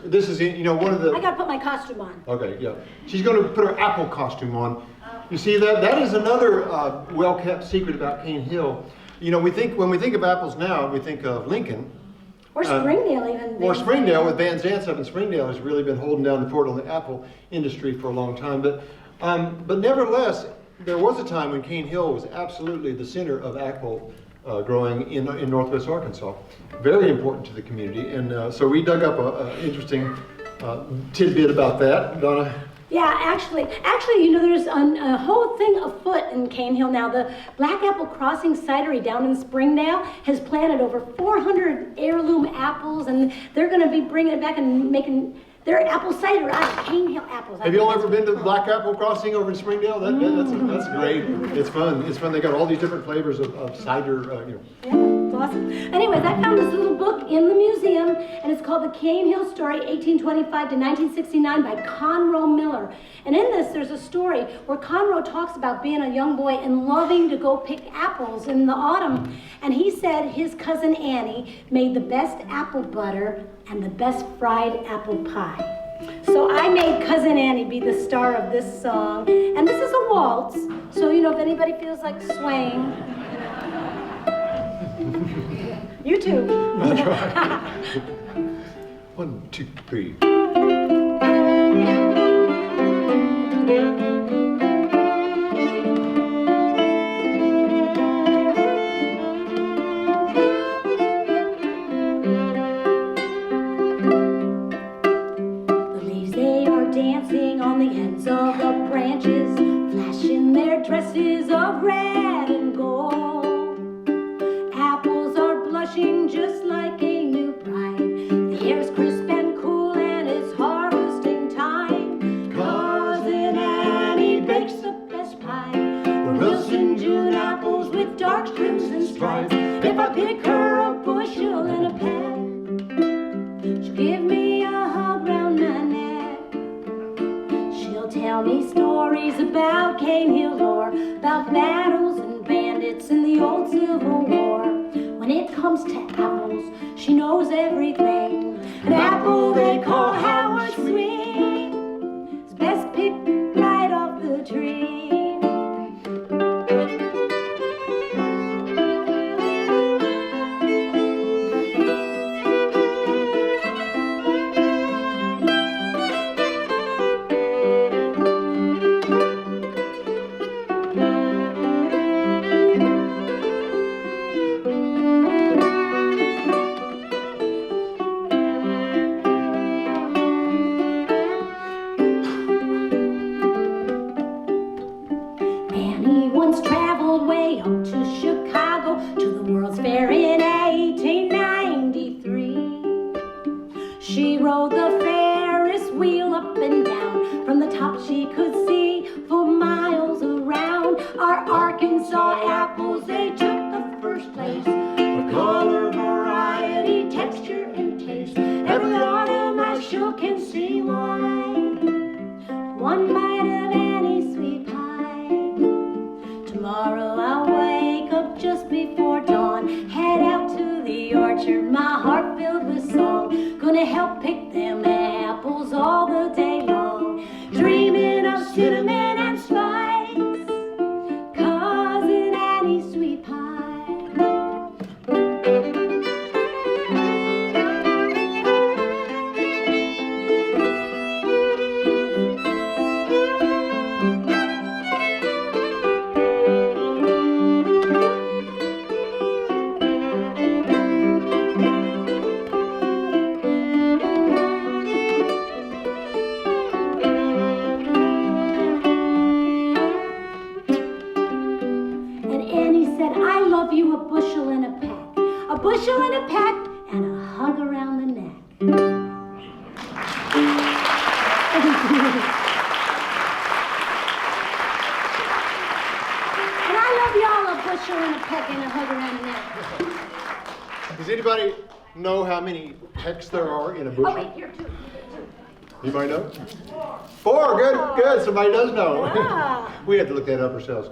This is, you know, one of the... I gotta put my costume on. Okay, yeah. She's going to put her apple costume on. You see, that is another well-kept secret about Cane Hill. You know, when we think of apples now, we think of Lincoln. Or Springdale even. Or Springdale, with Van Zant's up in Springdale, has really been holding down the fort on the apple industry for a long time. But nevertheless, there was a time when Cane Hill was absolutely the center of apple growing in northwest Arkansas. Very important to the community. And so we dug up an interesting tidbit about that. Donna? Yeah, actually, you know, there's a whole thing afoot in Cane Hill now. The Black Apple Crossing Cidery down in Springdale has planted over 400 heirloom apples, and they're going to be bringing it back and making their apple cider out of Cane Hill apples. Have you all ever been to the Black Apple Crossing over in Springdale? That's great. It's fun. It's fun. They got all these different flavors of cider. You know. Yeah, it's awesome. Anyways, I found this little book in the museum, and it's called The Cane Hill Story, 1825 to 1969 by Conroe Miller. And in this, there's a story where Conroe talks about being a young boy and loving to go pick apples in the autumn. And he said his cousin Annie made the best apple butter and the best fried apple pie. So I made Cousin Annie be the star of this song. And this is a waltz, so you know, if anybody feels like swaying, you too. I'll try. 1, 2, 3. Dresses of red and gold. Apples are blushing just like a new bride. The air's crisp and cool and it's harvesting time. Cousin Annie bakes the best pie. We're Wilson June apples with dark crimson stripes. If I pick her a bushel and a peck, she'll give me a hug round my neck. She'll tell me stories about Cane Hill lore, about battles and bandits in the old Civil War. When it comes to apples, she knows everything. An apple they call Howard Sweet is best picked right off the tree. She rode the Ferris wheel up and down. From the top she could see for miles around. Our Arkansas apples, they took the first place for color, variety, texture, and taste. Every autumn I sure can see why. One bite of Annie's sweet pie. Tomorrow I'll wake up just before dawn, head out to the orchard, my heart filled with song. Gonna help pick them apples all the day long, dreaming of cinnamon and spice, Cousin Annie's sweet pie. You a bushel and a bushel and a peck, and a hug around the neck. And I love y'all a bushel and a peck and a hug around the neck. Does anybody know how many pecks there are in a bushel? Oh wait, here too. Anybody know? 4. Good, good. Somebody does know. Ah. We had to look that up ourselves.